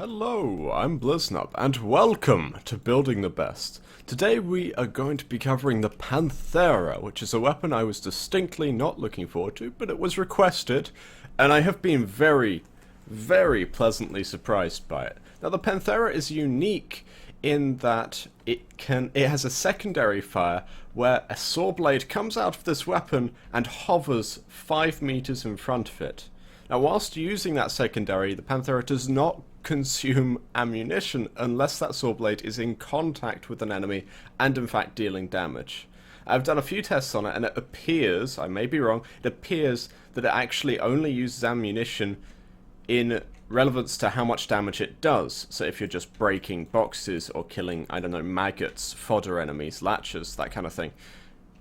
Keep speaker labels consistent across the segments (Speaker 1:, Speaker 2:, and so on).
Speaker 1: Hello, I'm Bliznub, and welcome to Building the Best. Today we are going to be covering the Panthera, which is a weapon I was distinctly not looking forward to, but it was requested, and I have been very, very pleasantly surprised by it. Now the Panthera is unique in that it has a secondary fire where a saw blade comes out of this weapon and hovers 5 meters in front of it. Now whilst using that secondary, the Panthera does not consume ammunition unless that saw blade is in contact with an enemy and in fact dealing damage. I've done a few tests on it and it appears, I may be wrong, it appears that it actually only uses ammunition in relevance to how much damage it does. So if you're just breaking boxes or killing, I don't know, maggots, fodder enemies, latchers, that kind of thing,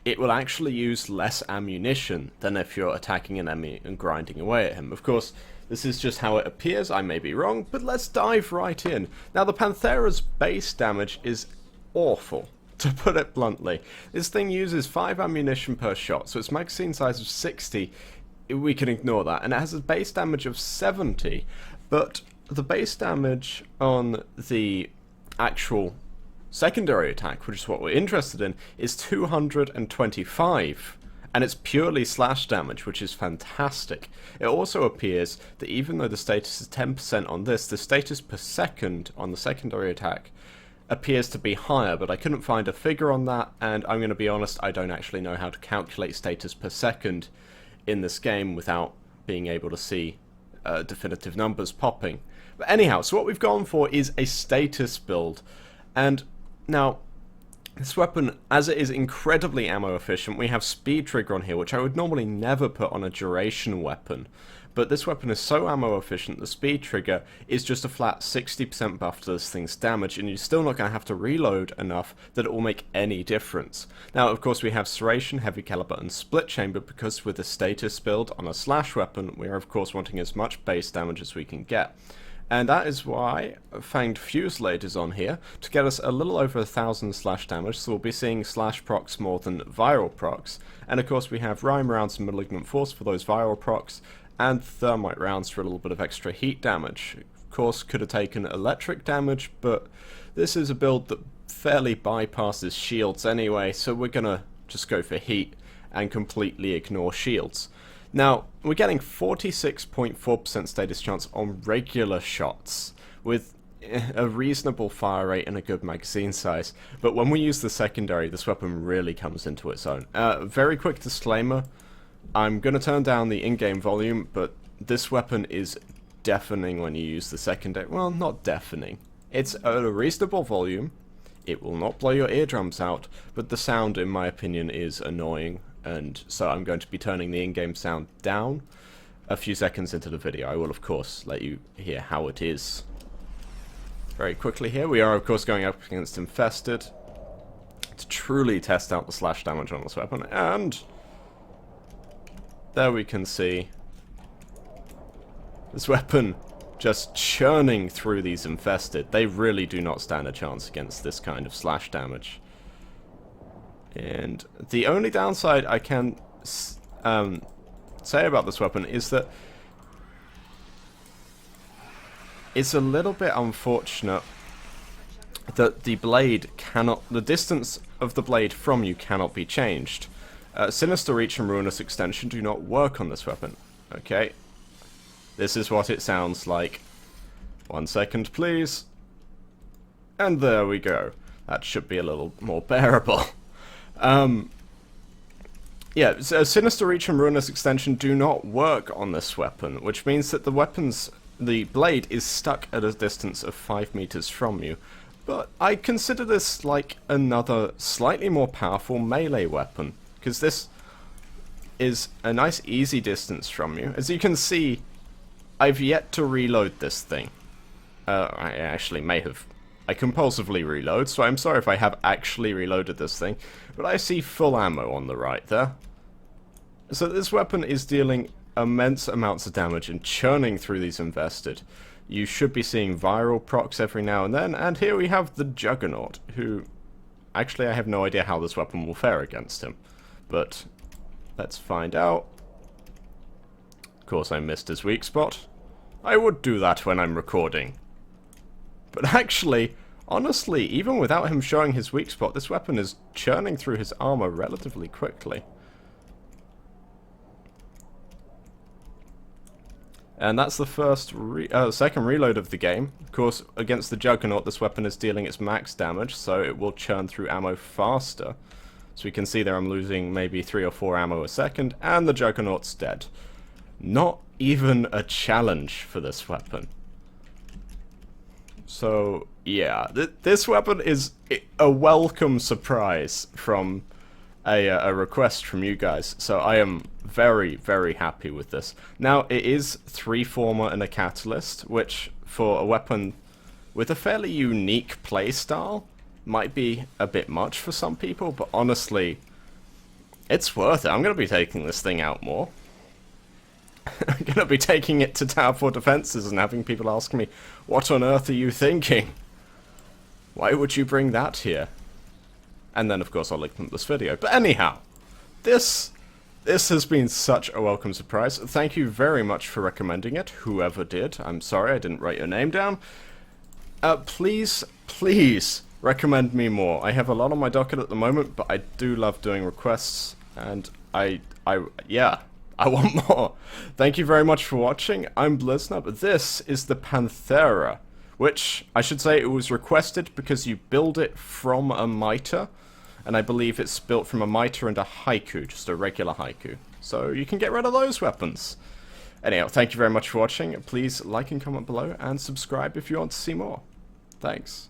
Speaker 1: it will actually use less ammunition than if you're attacking an enemy and grinding away at him. Of course, this is just how it appears, I may be wrong, but let's dive right in. Now the Panthera's base damage is awful, to put it bluntly. This thing uses 5 ammunition per shot, so its magazine size of 60, we can ignore that, and it has a base damage of 70, but the base damage on the actual secondary attack, which is what we're interested in, is 225. And it's purely slash damage, which is fantastic. It also appears that even though the status is 10% on this, the status per second on the secondary attack appears to be higher, but I couldn't find a figure on that, and I'm going to be honest, I don't actually know how to calculate status per second in this game without being able to see definitive numbers popping. But anyhow, so what we've gone for is a status build, and now this weapon, as it is incredibly ammo efficient, we have speed trigger on here, which I would normally never put on a duration weapon. But this weapon is so ammo efficient, the speed trigger is just a flat 60% buff to this thing's damage, and you're still not going to have to reload enough that it will make any difference. Now, of course, we have serration, heavy caliber, and split chamber, because with a status build on a slash weapon, we are of course wanting as much base damage as we can get. And that is why Fanged Fusillade is on here, to get us a little over 1,000 slash damage, so we'll be seeing slash procs more than viral procs. And of course we have Rhyme rounds and Malignant Force for those viral procs, and Thermite rounds for a little bit of extra heat damage. Of course, could have taken electric damage, but this is a build that fairly bypasses shields anyway, so we're gonna just go for heat and completely ignore shields. Now, we're getting 46.4% status chance on regular shots, with a reasonable fire rate and a good magazine size, but when we use the secondary, this weapon really comes into its own. Very quick disclaimer, I'm going to turn down the in-game volume, but this weapon is deafening when you use the secondary. Well, not deafening. It's at a reasonable volume, it will not blow your eardrums out, but the sound, in my opinion, is annoying. And so I'm going to be turning the in-game sound down a few seconds into the video. I will of course let you hear how it is. Very quickly here, we are of course going up against Infested to truly test out the slash damage on this weapon, and there we can see this weapon just churning through these Infested. They really do not stand a chance against this kind of slash damage. And the only downside I can say about this weapon is that it's a little bit unfortunate that the blade cannot, the distance of the blade from you cannot be changed. Sinister Reach and Ruinous Extension do not work on this weapon. Okay, this is what it sounds like. 1 second please. And there we go. That should be a little more bearable. Yeah, so Sinister Reach and Ruinous Extension do not work on this weapon, which means that the blade is stuck at a distance of 5 meters from you. But I consider this like another slightly more powerful melee weapon, because this is a nice easy distance from you. As you can see, I've yet to reload this thing. I actually may have. I compulsively reload, so I'm sorry if I have actually reloaded this thing, but I see full ammo on the right there. So this weapon is dealing immense amounts of damage and churning through these Infested. You should be seeing viral procs every now and then, and here we have the Juggernaut, who... Actually, I have no idea how this weapon will fare against him, but let's find out. Of course, I missed his weak spot. I would do that when I'm recording. But actually, honestly, even without him showing his weak spot, this weapon is churning through his armor relatively quickly. And that's the second reload of the game. Of course, against the Juggernaut, this weapon is dealing its max damage, so it will churn through ammo faster. So we can see there I'm losing maybe 3 or 4 ammo a second, and the Juggernaut's dead. Not even a challenge for this weapon. So, yeah, this weapon is a welcome surprise from a request from you guys. So I am very, very happy with this. Now, it is 3 Former and a Catalyst, which, for a weapon with a fairly unique playstyle, might be a bit much for some people, but honestly, it's worth it. I'm going to be taking this thing out more. I'm going to be taking it to Tower 4 defenses and having people ask me, what on earth are you thinking? Why would you bring that here? And then, of course, I'll link them to this video. But anyhow, this has been such a welcome surprise. Thank you very much for recommending it, whoever did. I'm sorry I didn't write your name down. Please recommend me more. I have a lot on my docket at the moment, but I do love doing requests, and yeah, I want more. Thank you very much for watching. I'm Bliznub. This is the Panthera, which, I should say, it was requested because you build it from a mitre, and I believe it's built from a mitre and a haiku, just a regular haiku. So you can get rid of those weapons. Anyhow, thank you very much for watching. Please like and comment below, and subscribe if you want to see more. Thanks.